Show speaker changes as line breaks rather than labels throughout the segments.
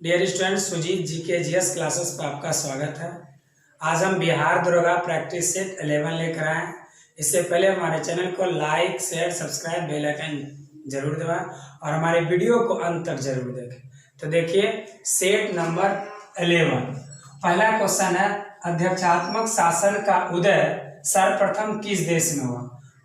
Dear student, Sujit जी के GS classes पर आपका स्वागत है। आज हम बिहार दरोगा प्रैक्टिस सेट 11 लेकर आए हैं। इससे पहले हमारे चैनल को like, share, subscribe, bell icon जरूर दबाएं और हमारे वीडियो को अंत तक जरूर देखें। तो देखिए सेट नंबर 11। पहला क्वेश्चन है, अध्यक्षात्मक शासन का उदय सर्वप्रथम किस देश में हुआ?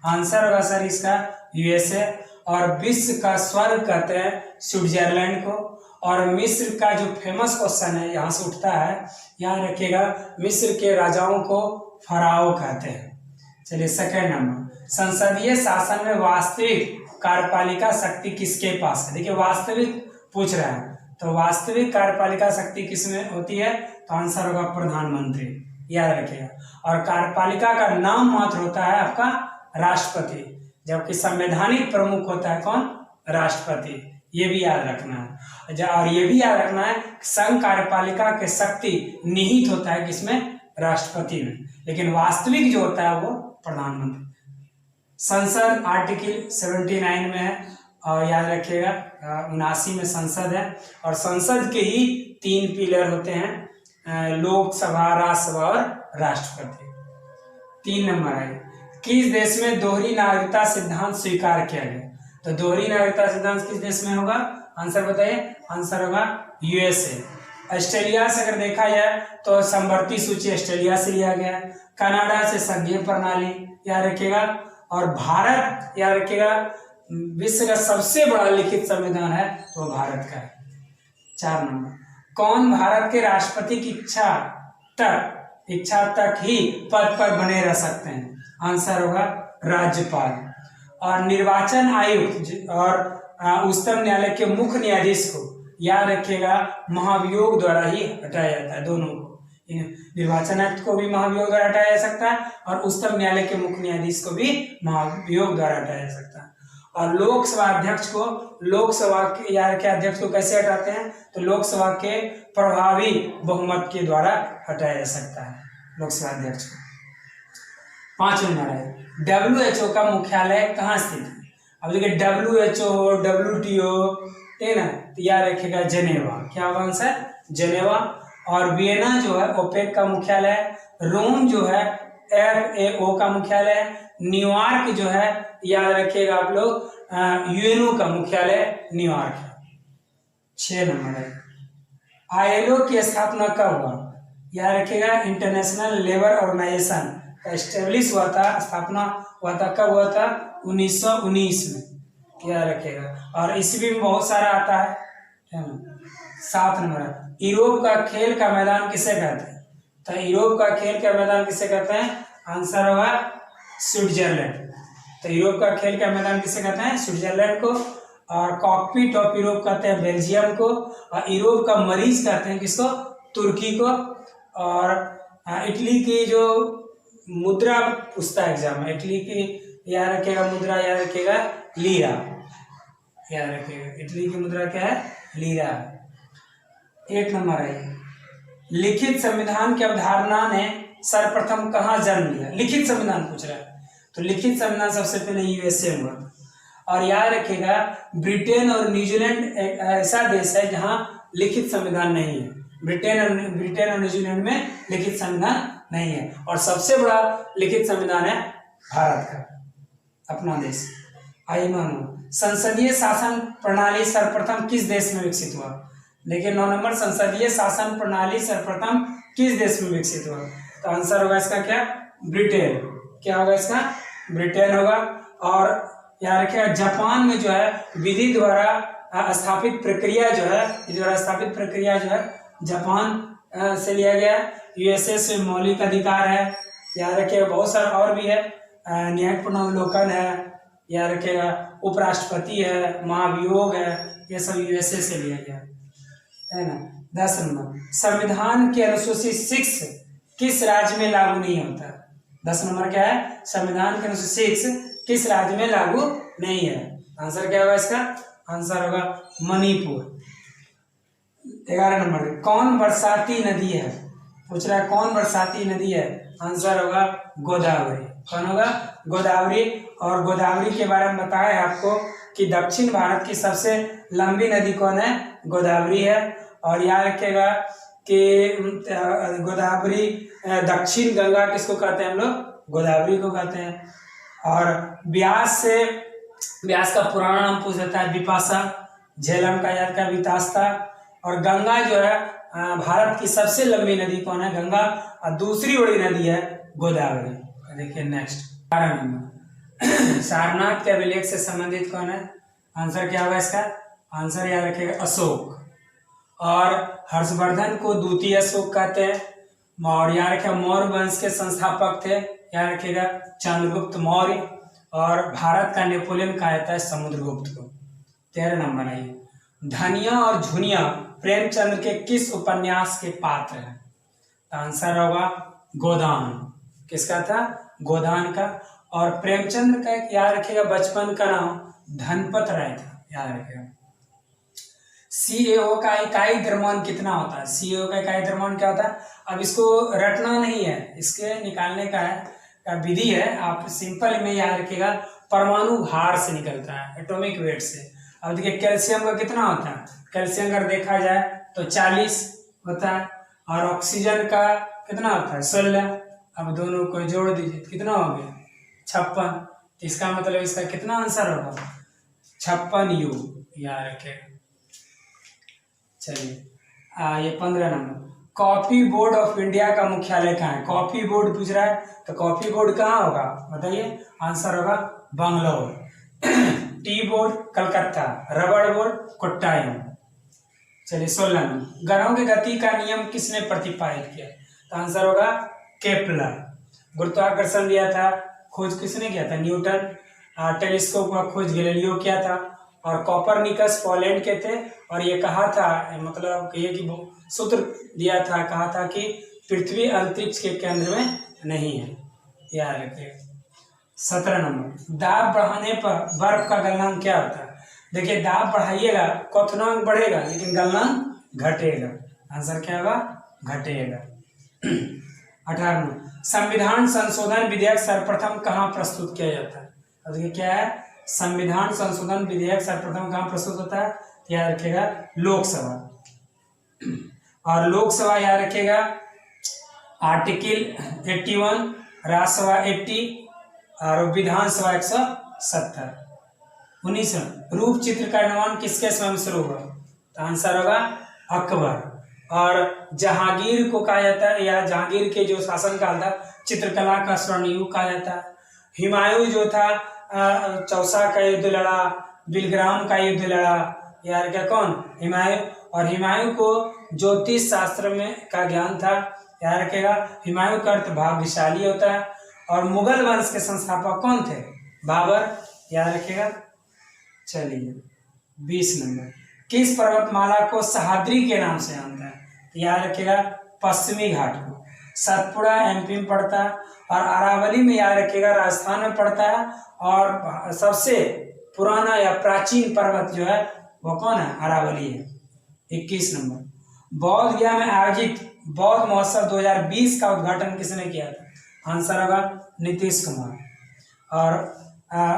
आंसर होगा सर इसका यूएसए। और विश्व का स्वर्ग कहते हैं स्विट्जरलैंड को। और मिस्र का जो फेमस क्वेश्चन है यहाँ से उठता है, यहाँ रखिएगा, मिस्र के राजाओं को फराओ कहते हैं। चलिए सेकेंड नंबर, संसदीय शासन में वास्तविक कार्यपालिका शक्ति किसके पास है? देखिए वास्तविक पूछ रहा है, तो वास्तविक कार्यपालिका शक्ति किसमें होती है? तो आंसर होगा प्रधानमंत्री, याद रखिएगा। और कार्यपालिका का नाम मात्र होता है आपका राष्ट्रपति, जबकि संवैधानिक प्रमुख होता है कौन? राष्ट्रपति। ये भी याद रखना है। और ये भी याद रखना है, संघ कार्यपालिका के शक्ति निहित होता है किसमें? राष्ट्रपति में, लेकिन वास्तविक जो होता है वो प्रधानमंत्री। संसद आर्टिकल 79 में है और याद रखिएगा 79 में संसद है। और संसद के ही 3 पिलर होते हैं, लोकसभा, राज्यसभा और राष्ट्रपति। 3 नंबर है, किस देश में दोहरी नागरिकता सिद्धांत स्वीकार किया गया? तो दोहरी नागरिकता सिद्धांत किस देश में होगा? आंसर बताइए। आंसर होगा यूएसए। ऑस्ट्रेलिया से अगर देखा जाए तो समवर्ती सूची ऑस्ट्रेलिया से लिया गया है। कनाडा से संघीय प्रणाली, याद रखिएगा। और भारत, याद रखिएगा, विश्व का सबसे बड़ा लिखित संविधान है तो भारत का है। 4 नंबर, कौन भारत के राष्ट्रपति की इच्छा तक ही पद पर बने रह सकते हैं? आंसर होगा राज्यपाल। और निर्वाचन आयुक्त और उच्चतम न्यायालय के मुख्य न्यायाधीश को, याद रखिएगा, महाभियोग द्वारा ही हटाया जाता है। दोनों को, निर्वाचन आयुक्त को भी महाभियोग द्वारा हटाया जा सकता है और उच्चतम न्यायालय के मुख्य न्यायाधीश को भी महाभियोग द्वारा हटाया जा सकता है। और लोकसभा अध्यक्ष को, लोकसभा के अध्यक्ष को कैसे हटाते हैं? तो लोकसभा के प्रभावी बहुमत के द्वारा हटाया जा सकता है लोकसभा अध्यक्ष को। 5 नंबर है, WHO का मुख्यालय कहाँ स्थित है? अब देखिए WHO, WTO, ठीक है ना, तो याद रखिएगा जेनेवा। क्या होगा आंसर? जेनेवा। और वियना जो है ओपेक का मुख्यालय है। रोम जो है FAO का मुख्यालय है। न्यूयॉर्क जो है, याद रखिएगा आप लोग, यूएनओ का मुख्यालय न्यूयॉर्क है। 6 नंबर है, ILO की स्थापना कब हुआ? याद रखिएगा, इंटरनेशनल लेबर ऑर्गेनाइजेशन का एस्टेब्लिश हुआ था, स्थापना हुआ था। कब हुआ था? 1919 में, याद रखिएगा। और ईस्वी में बहुत सारा आता है, है ना। 7 नंबर है, यूरोप का खेल का मैदान किसे कहते हैं? तो यूरोप का खेल का मैदान किसे कहते हैं? आंसर होगा स्विट्जरलैंड। तो यूरोप का खेल का मैदान किसे कहते हैं? स्विट्जरलैंड को। और कॉकपिट ऑफ यूरोप कहते हैं बेल्जियम को। और यूरोप का मरीज कहते हैं किसको? तुर्की को। और इटली की जो मुद्रा पूछता है एग्जाम में, इटली की, याद रखिएगा, मुद्रा याद रखिएगा लीरा, याद रखिएगा, इटली की मुद्रा क्या है? लीरा। 8 नंबर है, लिखित संविधान की अवधारणा ने सर्वप्रथम कहाँ जन्म लिया? लिखित संविधान पूछ रहा है, तो लिखित संविधान सबसे पहले यूएसए में हुआ। और याद रखिएगा, ब्रिटेन और न्यूजीलैंड एक ऐसा देश है जहाँ लिखित संविधान नहीं है। ब्रिटेन और न्यूजीलैंड में लिखित संविधान नहीं है। और सबसे बड़ा लिखित संविधान है भारत का, अपना देश। आइए 9 नंबर, संसदीय शासन प्रणाली सर्वप्रथम किस देश में विकसित हुआ? देखिए 9 नंबर, संसदीय शासन प्रणाली सर्वप्रथम किस देश में विकसित हुआ? तो आंसर होगा इसका क्या? ब्रिटेन। क्या होगा इसका? ब्रिटेन होगा। और याद रखिएगा, जापान में जो है विधि द्वारा स्थापित प्रक्रिया जो है, जापान से लिया गया। यूएसए से मौलिक अधिकार है, याद रखिएगा। बहुत सारा और भी है, न्यायिक पुनर्वलोकन है, याद रखिएगा, उपराष्ट्रपति है, महाभियोग है, ये सब यूएसए से लिया गया है ना। 10 नंबर, संविधान की अनुसूची 6 किस राज्य में लागू नहीं होता? 10 नंबर क्या है? संविधान की अनुसूची 6 किस राज्य में लागू नहीं है? आंसर क्या होगा इसका? आंसर होगा मणिपुर। 11 नंबर, कौन बरसाती नदी है? पूछ रहा है कौन बरसाती नदी है? आंसर होगा गोदावरी। कौन होगा? गोदावरी। और गोदावरी के बारे में बताया आपको कि दक्षिण भारत की सबसे लंबी नदी कौन है? गोदावरी है। और याद रखिएगा कि गोदावरी, दक्षिण गंगा किसको कहते हैं हम लोग? गोदावरी को कहते हैं। और ब्यास का पुराना नाम पूछ देता है विपाशा, झेलम का याद का वितास्ता। और गंगा जो है भारत की सबसे लंबी नदी कौन है? गंगा। और दूसरी बड़ी नदी है गोदावरी। देखिए नेक्स्ट 12 नंबर, सारनाथ के अभिलेख से संबंधित कौन है? आंसर क्या होगा इसका? आंसर याद रखिएगा अशोक। और हर्षवर्धन को द्वितीय अशोक कहते हैं। और याद रखिएगा मौर्य वंश के संस्थापक थे, याद रखिएगा चंद्रगुप्त मौर्य। और भारत का नेपोलियन कहा जाता है समुद्रगुप्त को। 13 नंबर आइए, धनिया और झुनिया प्रेमचंद्र के किस उपन्यास के पात्र हैं? तो आंसर होगा गोदान। किसका था? गोदान का। और प्रेमचंद्र का याद रखिएगा बचपन का नाम धनपत राय था, याद रखिएगा। सीएओ का इकाई द्रव्यमान कितना होता है? सीएओ का इकाई द्रव्यमान क्या होता है? अब इसको रटना नहीं है, इसके निकालने का विधि है, आप सिंपल में याद रखिएगा परमाणु भार से निकलता है, एटॉमिक वेट से। अब देखिए कैल्शियम का कितना होता है? कैल्शियम अगर देखा जाए तो 40 होता है। और ऑक्सीजन का कितना होता है? 16। अब दोनों को जोड़ दीजिए, कितना हो गया? 56। इसका मतलब इसका कितना आंसर होगा? 56U, याद रखेगा। चलिए ये 15 number, coffee board of India का मुख्यालय कहाँ है? कॉफी बोर्ड पूछ रहा है, तो कॉफी बोर्ड कहाँ होगा बताइए? आंसर होगा बंगलोर। टी बोर्ड कलकत्ता, रबड़ बोर्ड कोट्टायम। चलिए 16 नंबर, ग्रहों की गति का नियम किसने प्रतिपादित किया? तो आंसर होगा केपलर। गुरुत्वाकर्षण दिया था, खोज किसने किया था? न्यूटन। टेलीस्कोप का खोज गैलीलियो किया था। और कॉपरनिकस पोलैंड के थे। और ये कहा था, मतलब ये कि सूत्र दिया था, कहा था कि पृथ्वी अंतरिक्ष के केंद्र में नहीं है, याद रखिए। 17 नंबर, दाब बढ़ाने पर बर्फ का गलनांक क्या होता है? देखिए दाब बढ़ाइएगा क्वथनांक बढ़ेगा, लेकिन गलनांक घटेगा। आंसर क्या होगा? घटेगा। 18 नंबर, संविधान संशोधन विधेयक सर्वप्रथम कहाँ प्रस्तुत किया जाता है? अब देखिए क्या है? संविधान संशोधन विधेयक सर्वप्रथम कहाँ प्रस्तुत होता है? याद रखिएगा लोकसभा। और लोकसभा याद रखिएगा आर्टिकल 81, राज्यसभा 80 और विधानसभा 170। 19 रूप चित्र का निर्माण किसके समय में शुरू हुआ? तो आंसर होगा अकबर। और जहांगीर को कहा जाता है, या जहांगीर के जो शासनकाल था चित्रकला का स्वर्ण युग कहा जाता है। हुमायूं जो था चौसा का युद्ध लड़ा, बिलग्राम का युद्ध लड़ा, यार क्या कौन? हुमायूं। और हुमायूं को ज्योतिष शास्त्र में का ज्ञान था, याद रखेगा। हुमायूं का अर्थ भाग्यशाली होता है। और मुगल वंश के संस्थापक कौन थे? बाबर, याद रखेगा। चलिए 20 नंबर, किस पर्वतमाला को सह्याद्री के नाम से जानता है? याद रखेगा पश्चिमी घाट को। सतपुड़ा एमपी में पड़ता है। और अरावली में याद रखेगा राजस्थान में पड़ता है। और सबसे पुराना या प्राचीन पर्वत जो है वो कौन है? अरावली है। 21 नंबर, बौद्ध गया में आयोजित बौद्ध महोत्सव 2020 का उद्घाटन किसने किया था? आंसर होगा नीतीश कुमार। और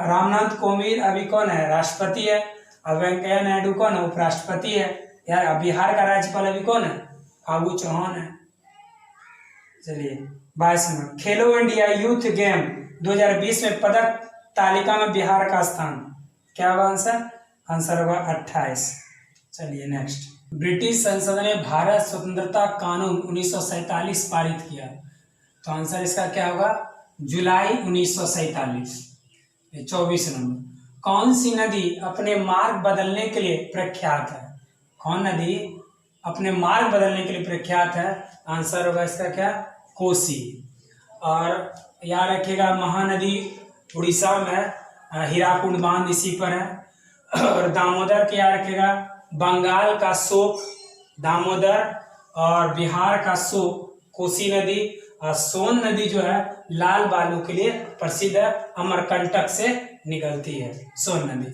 रामनाथ कोविंद अभी कौन है? राष्ट्रपति है। और वेंकैया नायडू कौन है? उपराष्ट्रपति है। यार बिहार का राज्यपाल अभी कौन है? फागू चौहान है। चलिए 22 नंबर, खेलो इंडिया यूथ गेम 2020 में पदक तालिका में बिहार का स्थान क्या होगा? आंसर होगा 28। चलिए नेक्स्ट, ब्रिटिश संसद ने भारत स्वतंत्रता कानून 1947 पारित किया, तो आंसर इसका क्या होगा? जुलाई 1947। 24 नंबर, कौन सी नदी अपने मार्ग बदलने के लिए प्रख्यात है? कौन नदी अपने मार्ग बदलने के लिए प्रख्यात है? आंसर होगा इसका क्या? कोसी। और याद रखिएगा महानदी उड़ीसा में हीराकुंड बांध इसी पर है। और दामोदर के याद रखिएगा बंगाल का शोक दामोदर, और बिहार का शोक कोसी नदी। और सोन नदी जो है लाल बालू के लिए प्रसिद्ध है, अमरकंटक से निकलती है सोन नदी।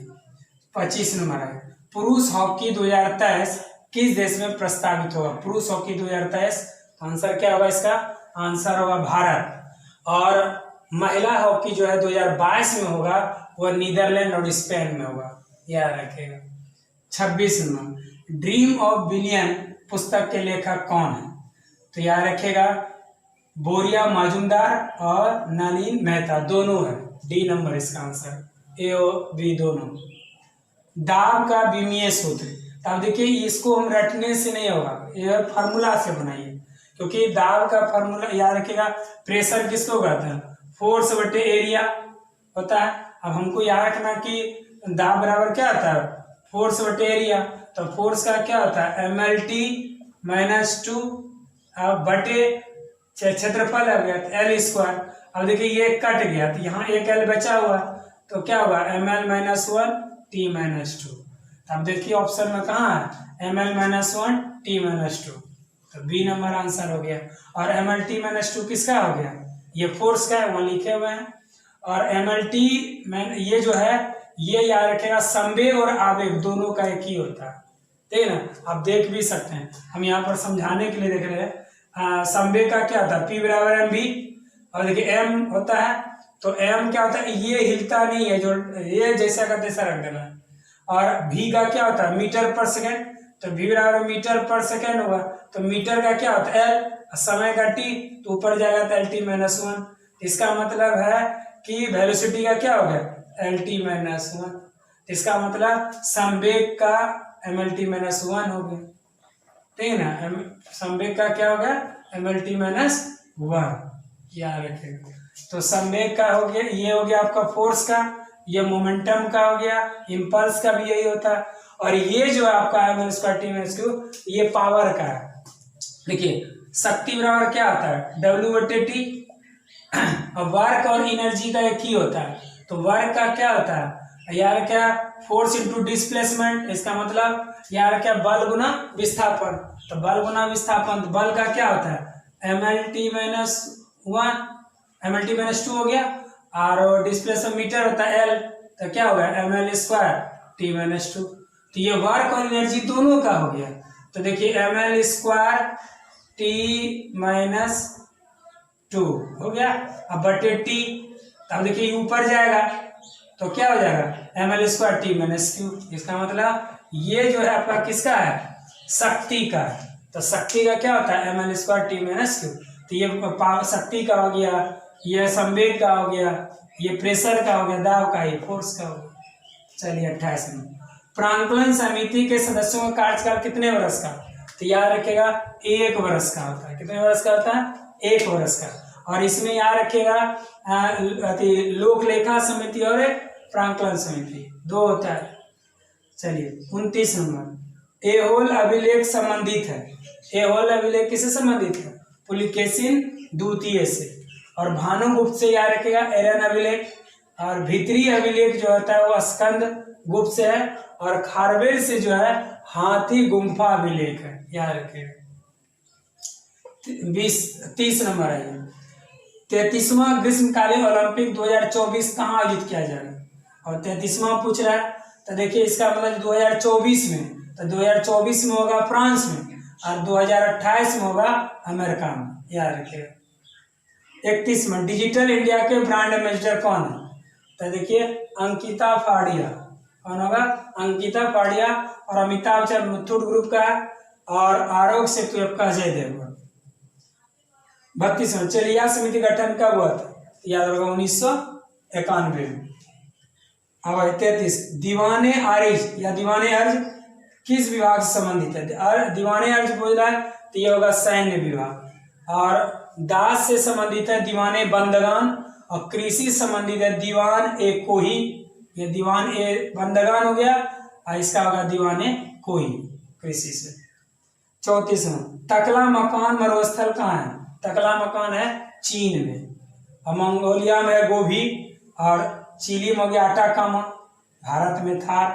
25 नंबर है, पुरुष हॉकी 2023 किस देश में प्रस्तावित होगा? पुरुष हॉकी 2023 आंसर क्या होगा इसका? आंसर होगा भारत। और महिला हॉकी जो है 2022 में होगा, वह नीदरलैंड और स्पेन में होगा, याद रखिएगा। 26 नंबर, ड्रीम ऑफ बिलियन पुस्तक के लेखक कौन है? तो याद रखिएगा बोरिया मजुमदार और नलिनी मेहता दोनों है। डी नंबर इसका आंसर, ए और बी दोनों। दाब का विमीय सूत्र, अब देखिए इसको हम रटने से नहीं होगा, ये फार्मूला से बनाइए, क्योंकि दाब का फार्मूला याद रखिएगा। प्रेशर किसको कहते हैं? फोर्स बटे एरिया होता है। अब हमको याद रखना कि दाब बराबर क्या होता है? फोर्स बटे एरिया। तो फोर्स का क्या होता है? MLT - 2 बटे क्षेत्रफल आ गया एल स्क्वायर। अब देखिए ये कट गया तो यहाँ एक एल बचा हुआ, तो क्या होगा? ML - 1 T - 2। अब देखिए ऑप्शन में कहाँ है? ML - 1 T - 2, तो बी नंबर आंसर हो गया। और MLT - 2 किसका हो गया? ये फोर्स का है, वहाँ लिखे हुए हैं। और MLT में ये जो है ये याद रखेगा संवेग और आवेग दोनों का एक ही होता है, ठीक है ना। आप देख भी सकते हैं, हम यहाँ पर समझाने के लिए देख रहे हैं। संवेग का क्या होता है? P बराबर mv। और देखिए m होता है, तो m क्या होता है? ये हिलता नहीं है, जो ये जैसा का तैसा रख देना है। और v का क्या होता है? मीटर पर सेकेंड, तो v बराबर मीटर पर सेकेंड हुआ। तो मीटर का क्या होता है? l, समय का t, तो ऊपर जाएगा तो LT - 1। इसका मतलब है कि वेलोसिटी का क्या हो गया? LT - 1। इसका मतलब संवेग का MLT - 1 हो गया, ठीक है ना। संवेग का क्या हो गया? MLT - 1, याद रखेगा। तो संवेग का हो गया, ये हो गया आपका फोर्स का, ये मोमेंटम का हो गया, इम्पल्स का भी यही होता है। और ये जो आपका ML² T - 2 ये पावर का है। देखिए शक्ति बराबर क्या आता है? W/T। अब वर्क और एनर्जी का एक ही होता है, तो वर्क का क्या होता है यार? क्या? Force into displacement. इसका मतलब यार क्या? बल गुना विस्थापन। तो बल गुना विस्थापन, तो बल का क्या होता है? MLT - 1 MLT - 2 हो गया। और डिस्प्लेसमेंट मीटर होता है L, तो क्या हो गया? ML² T - 2। तो ये वर्क और एनर्जी दोनों का हो गया। तो देखिए ML² T - 2 हो गया। अब बटे T, अब देखिए ऊपर जाएगा तो क्या हो जाएगा? ML² T - 2। इसका मतलब ये जो है आपका किसका है? शक्ति का है। तो शक्ति का क्या होता है? ML² T - 2। तो ये शक्ति का हो गया, ये संवेग का हो गया, ये प्रेशर का हो गया, दाब का, ये फोर्स का हो गया। चलिए 28 में प्रांकलन समिति के सदस्यों का कार्यकाल कितने वर्ष का? तो याद रखिएगा 1 वर्ष का होता है। कितने वर्ष का होता है? 1 वर्ष का। और इसमें याद रखिएगा लोक लेखा समिति और प्रांकलन समिति 2 होता है। चलिए 29 नंबर एहोल अभिलेख संबंधित है। एहोल अभिलेख किससे संबंधित है? पुलिकेशिन द्वितीय से। और भानुगुप्त से याद रखिएगा एरन अभिलेख। और भीतरी अभिलेख जो होता है वो स्कंद गुप्त से है। और खारवेल से जो है हाथी गुम्फा अभिलेख है, याद रखिएगा। 30 नंबर है। 33वां ग्रीष्मकालीन ओलंपिक 2024 कहाँ आयोजित किया जाएगा? और 33वां पूछ रहा है, तो देखिए इसका मतलब 2024 में, तो 2024 में होगा फ्रांस में, और 2028 में होगा अमेरिका में, याद रखिएगा। 31 में डिजिटल इंडिया के ब्रांड एम्बेसडर कौन है? तो देखिए अंकिता फाड़िया। कौन होगा? अंकिता फाड़िया। और अमिताभ बच्चन मुथूट ग्रुप का है। और आरोग्य सेतु ऐप का अजय देवगन। 32 में चलिए यह समिति गठन कब हुआ था? याद होगा 1991 में। अब 33 दीवाने आरिज या दीवाने अर्ज किस विभाग से संबंधित है? दीवाने अर्ज बोल रहा है तो ये होगा सैन्य विभाग। और दास से संबंधित है दीवाने बंदगान। और कृषि संबंधित है दीवान ए कोही। ये दीवान ए बंदगान हो गया, और इसका होगा दीवाने कोही कृषि से। 34 में तकला मकान मरुस्थल कहाँ है? तकला मकान है चीन में। और मंगोलिया में है गोभी। और चिली में हो गया अटाकामा। भारत में थार।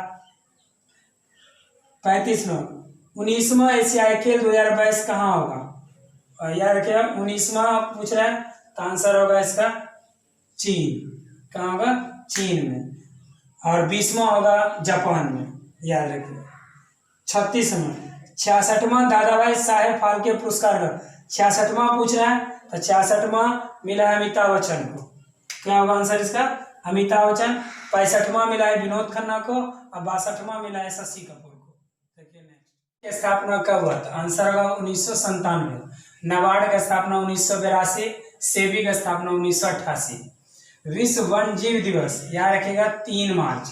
35 में 19वां एशियाई खेल 2022 कहाँ होगा? और याद रखिएगा 19वां पूछ रहा है, तो आंसर होगा इसका चीन। कहाँ होगा? चीन में। और 20वां होगा जापान में, याद रखिए। 36 में 66वां दादा भाई साहेब फाल्के पुरस्कार 66वां पूछ रहा है, तो 66वां मिला है अमिताभ बच्चन को। क्या होगा आंसर इसका? अमिताभ बच्चन। 65वां मिला है विनोद खन्ना को। और 62वां मिला है शशि कपूर को। देखिए नेक्स्ट। स्थापना कब हुआ था? आंसर होगा 1997। नाबार्ड का स्थापना 1982, सेबी का स्थापना 1988। विश्व वन जीव दिवस याद रखिएगा 3 मार्च,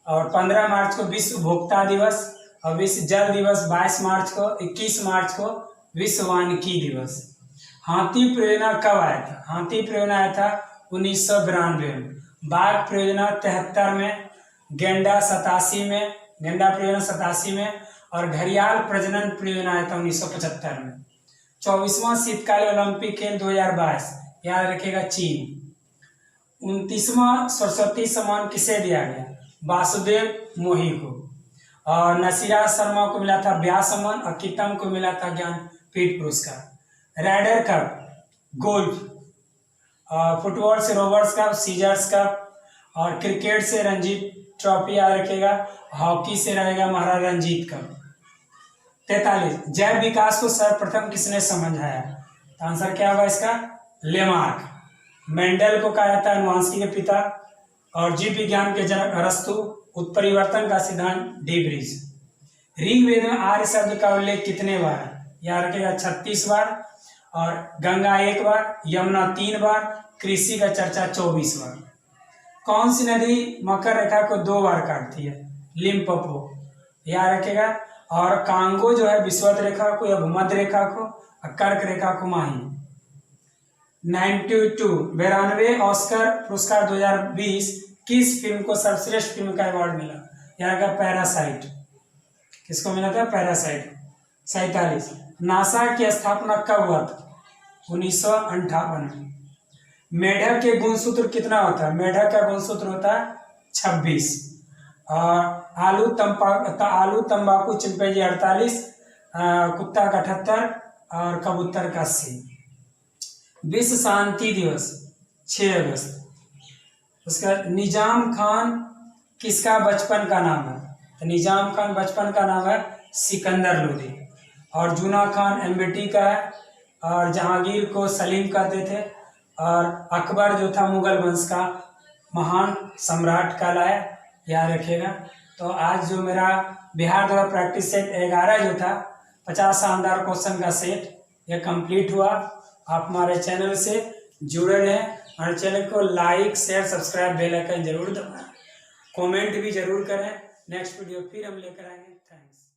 और 15 मार्च को विश्व उपभोक्ता दिवस, और विश्व जल दिवस 22 मार्च को, 21 मार्च को विश्व वानिकी दिवस। हाथी परियोजना कब आया था? हाथी परियोजना आया था 1992 में, बाघ परियोजना 73 में, गेंडा 87 में, गेंडा परियोजना 87 में, और घड़ियाल प्रजनन परियोजना आया था 1975 में। 24वां शीतकालीन ओलंपिक खेल 2022 याद रखिएगा चीन। 29वां सरस्वती सम्मान किसे दिया गया? वासुदेव मोही को। और नसीरा शर्मा को मिला था व्यास सम्मान, और कितम को मिला था ज्ञानपीठ पुरस्कार। राइडर कप, गोल्फ, फुटबॉल से रोबर्ट्स कप, सीजर्स कप, और क्रिकेट से रणजी ट्रॉफी याद रखिएगा, हॉकी से रहेगा महाराजा रंजीत कप। 43 जैव विकास को सर्वप्रथम किसने समझाया? तो आंसर क्या होगा इसका? लेमार्क। मेंडल को कहा जाता है अनुवांशिकी के पिता, और जीव विज्ञान के जनक अरस्तु, उत्परिवर्तन का सिद्धांत डीब्रीज। ऋग्वेद में आर्य शब्द का उल्लेख कितने बार है? याद रखिएगा 36 बार, और गंगा 1 बार, यमुना 3 बार, कृषि का चर्चा 24 बार। कौन सी नदी मकर रेखा को 2 बार काटती है? लिम्पोपो याद रखिएगा। और कांगो जो है विषुवत रेखा को या भूमध्य रेखा को, और कर्क रेखा को माही। 92 ऑस्कर पुरस्कार 2020 किस फिल्म को सर्वश्रेष्ठ फिल्म का अवार्ड मिला? यहाँ का पैरासाइट। किसको मिला था? पैरासाइट। 47 नासा की स्थापना कब हुआ था? 1958 में। मेढक के गुणसूत्र कितना होता है? मेढक का गुणसूत्र होता है 26। और आलू तंबाकू चिंपैंजी 48, कुत्ता का 78, और कबूतर का 80। विश्व शांति दिवस 6 अगस्त। उसका निजाम खान किसका बचपन का नाम है? तो निजाम खान बचपन का नाम है सिकंदर लोदी। और जूना खान एमबीटी का है, और जहांगीर को सलीम कहते थे, और अकबर जो था मुगल वंश का महान सम्राट कहलाया, याद रखिएगा। तो आज जो मेरा बिहार द्वारा प्रैक्टिस सेट 11 जो था 50 शानदार क्वेश्चन का सेट, ये कंप्लीट हुआ। आप हमारे चैनल से जुड़े रहें, हमारे चैनल को like share subscribe bell icon जरूर दबाएं, कमेंट भी जरूर करें। नेक्स्ट वीडियो फिर हम लेकर आएंगे। थैंक्स।